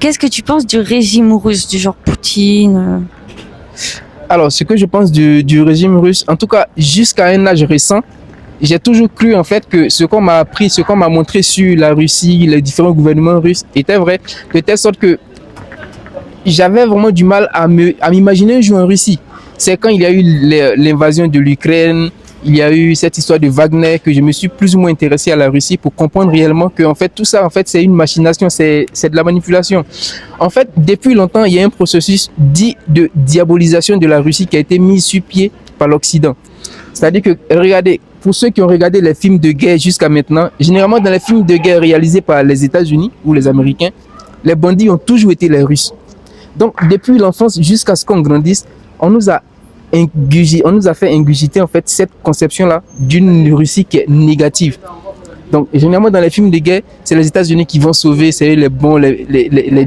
Qu'est-ce que tu penses du régime russe, du genre Poutine? Alors, ce que je pense du régime russe, en tout cas jusqu'à un âge récent, j'ai toujours cru en fait que ce qu'on m'a appris, ce qu'on m'a montré sur la Russie, les différents gouvernements russes était vrai, de telle sorte que j'avais vraiment du mal à m'imaginer un jour en Russie. C'est quand il y a eu l'invasion de l'Ukraine, il y a eu cette histoire de Wagner que je me suis plus ou moins intéressé à la Russie pour comprendre réellement que en fait tout ça en fait c'est une machination, c'est de la manipulation. En fait, depuis longtemps, il y a un processus dit de diabolisation de la Russie qui a été mis sur pied par l'Occident. C'est-à-dire que regardez, pour ceux qui ont regardé les films de guerre jusqu'à maintenant, généralement dans les films de guerre réalisés par les États-Unis ou les Américains, les bandits ont toujours été les Russes. Donc, depuis l'enfance jusqu'à ce qu'on grandisse, on nous a fait ingurgiter en fait cette conception-là d'une Russie qui est négative. Donc, généralement dans les films de guerre, c'est les États-Unis qui vont sauver, c'est eux les bons, les